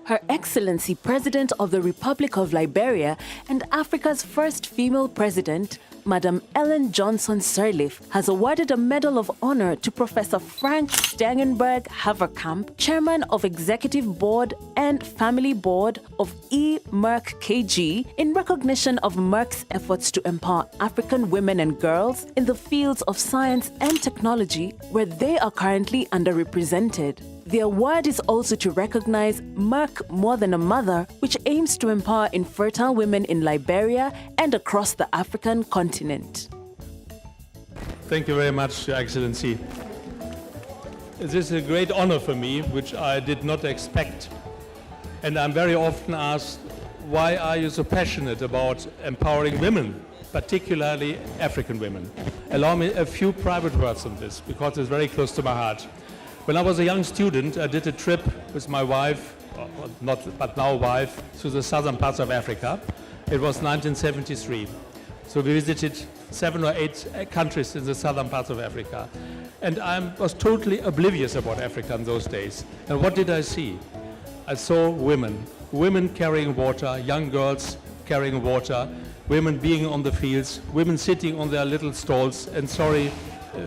Her Excellency President of the Republic of Liberia and Africa's first female president, Madam Ellen Johnson Sirleaf, has awarded a Medal of Honor to Professor Frank Stangenberg-Haverkamp, Chairman of Executive Board and Family Board of Merck KG, in recognition of Merck's efforts to empower African women and girls in the fields of science and technology where they are currently underrepresented. The award is also to recognize Merck More Than a Mother, which aims to empower infertile women in Liberia and across the African continent. Thank you very much, Your Excellency. This is a great honor for me, which I did not expect. And I'm very often asked, why are you so passionate about empowering women, particularly African women? Allow me a few private words on this, because it's very close to my heart. When I was a young student, I did a trip with my wife, but now wife, to the southern parts of Africa. It was 1973. So we visited 7 or 8 countries in the southern parts of Africa. And I was totally oblivious about Africa in those days. And what did I see? I saw women carrying water, young girls carrying water, women being on the fields, women sitting on their little stalls, and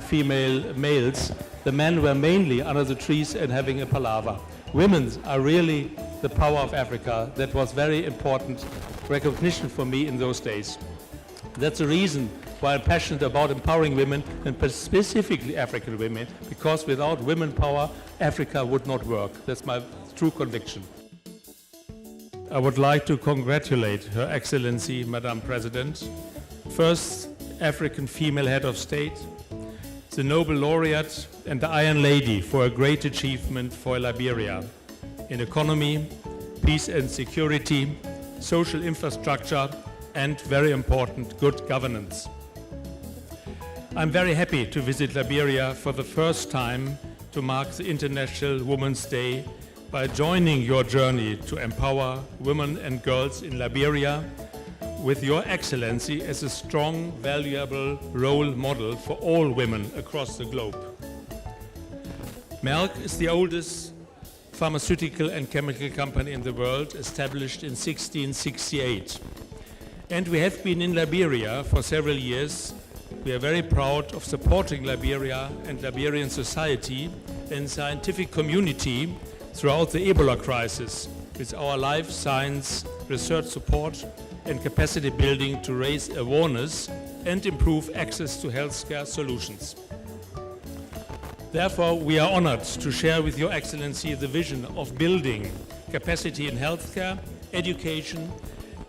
female males. The men were mainly under the trees and having a palaver. Women are really the power of Africa. That was very important recognition for me in those days. That's the reason why I'm passionate about empowering women, and specifically African women, because without women power, Africa would not work. That's my true conviction. I would like to congratulate Her Excellency, Madam President, first African female head of state, the Nobel Laureate and the Iron Lady for a great achievement for Liberia in economy, peace and security, social infrastructure, and very important, good governance. I'm very happy to visit Liberia for the first time to mark the International Women's Day by joining your journey to empower women and girls in Liberia with Your Excellency as a strong, valuable role model for all women across the globe. Merck is the oldest pharmaceutical and chemical company in the world, established in 1668. And we have been in Liberia for several years. We are very proud of supporting Liberia and Liberian society and scientific community throughout the Ebola crisis with our life science research support and capacity building to raise awareness and improve access to healthcare solutions. Therefore, we are honored to share with Your Excellency the vision of building capacity in healthcare, education,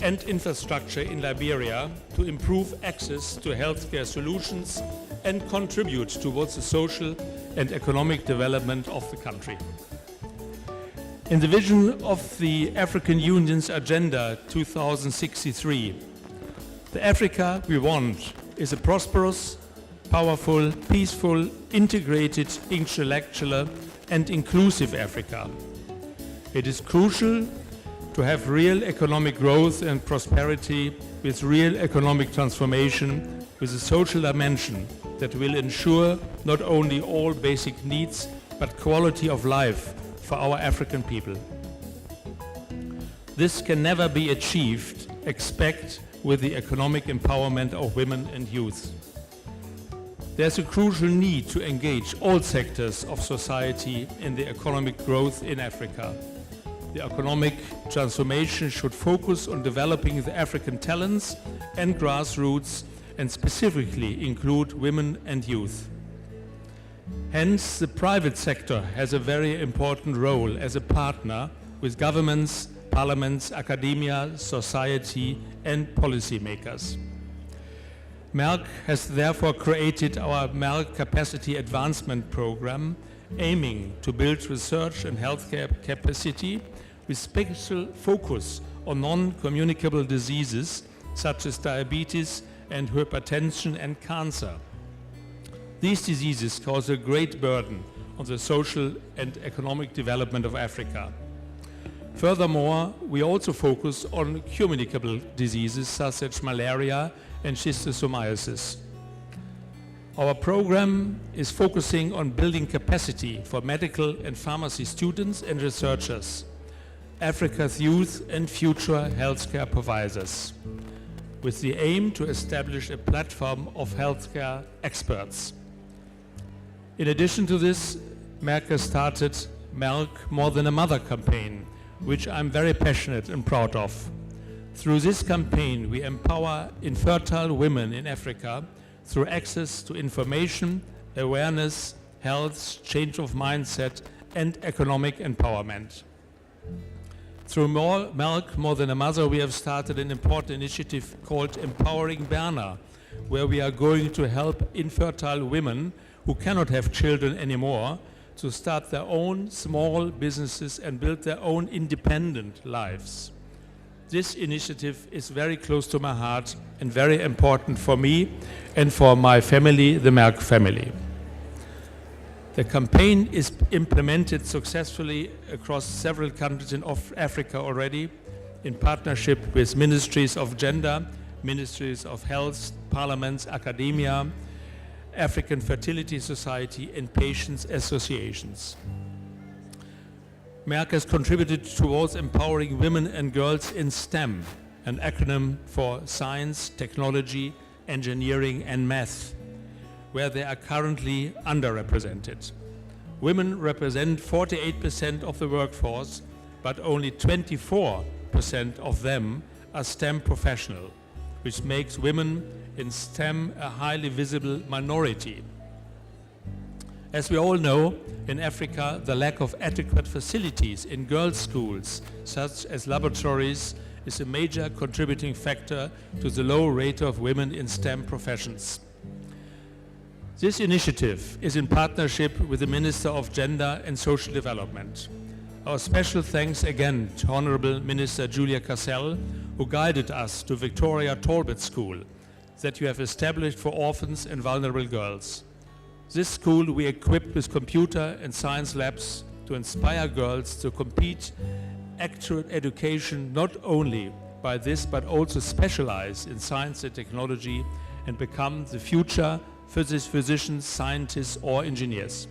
and infrastructure in Liberia to improve access to healthcare solutions and contribute towards the social and economic development of the country. In the vision of the African Union's Agenda 2063, the Africa we want is a prosperous, powerful, peaceful, integrated, intellectual, and inclusive Africa. It is crucial to have real economic growth and prosperity with real economic transformation with a social dimension that will ensure not only all basic needs but quality of life for our African people. This can never be achieved except with the economic empowerment of women and youth. There's a crucial need to engage all sectors of society in the economic growth in Africa. The economic transformation should focus on developing the African talents and grassroots and specifically include women and youth. Hence, the private sector has a very important role as a partner with governments, parliaments, academia, society, and policymakers. Merck has therefore created our Merck Capacity Advancement Program, aiming to build research and healthcare capacity with special focus on non-communicable diseases such as diabetes and hypertension and cancer. These diseases cause a great burden on the social and economic development of Africa. Furthermore, we also focus on communicable diseases such as malaria and schistosomiasis. Our program is focusing on building capacity for medical and pharmacy students and researchers, Africa's youth and future healthcare providers, with the aim to establish a platform of healthcare experts. In addition to this, Merck has started Merck More Than a Mother campaign, which I'm very passionate and proud of. Through this campaign, we empower infertile women in Africa through access to information, awareness, health, change of mindset, and economic empowerment. Through Merck More Than a Mother, we have started an important initiative called Empowering Berna, where we are going to help infertile women who cannot have children anymore to start their own small businesses and build their own independent lives. This initiative is very close to my heart and very important for me and for my family, the Merck family. The campaign is implemented successfully across several countries in Africa already in partnership with ministries of gender, ministries of health, parliaments, academia, African Fertility Society, and patients' associations. Merck has contributed towards empowering women and girls in STEM, an acronym for science, technology, engineering, and math, where they are currently underrepresented. Women represent 48% of the workforce, but only 24% of them are STEM professional, which makes women in STEM a highly visible minority. As we all know, in Africa, the lack of adequate facilities in girls' schools, such as laboratories, is a major contributing factor to the low rate of women in STEM professions. This initiative is in partnership with the Minister of Gender and Social Development. Our special thanks again to Honorable Minister Julia Cassell, who guided us to Victoria Talbot School that you have established for orphans and vulnerable girls. This school we equipped with computer and science labs to inspire girls to complete actual education not only by this but also specialize in science and technology and become the future physicians, scientists or engineers.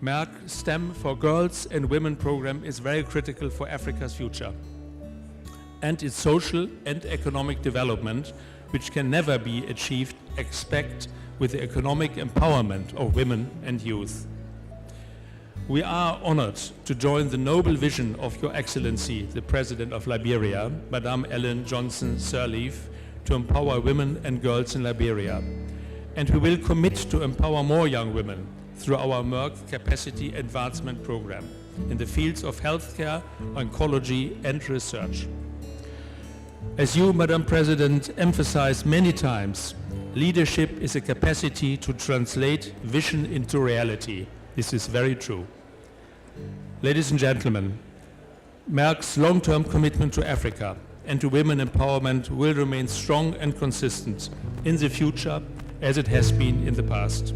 Merck STEM for Girls and Women program is very critical for Africa's future and its social and economic development, which can never be achieved except with the economic empowerment of women and youth. We are honored to join the noble vision of Your Excellency, the President of Liberia, Madame Ellen Johnson Sirleaf, to empower women and girls in Liberia. And we will commit to empower more young women through our Merck Capacity Advancement Program in the fields of healthcare, oncology and research. As you, Madam President, emphasized many times, leadership is a capacity to translate vision into reality. This is very true. Ladies and gentlemen, Merck's long-term commitment to Africa and to women empowerment will remain strong and consistent in the future as it has been in the past.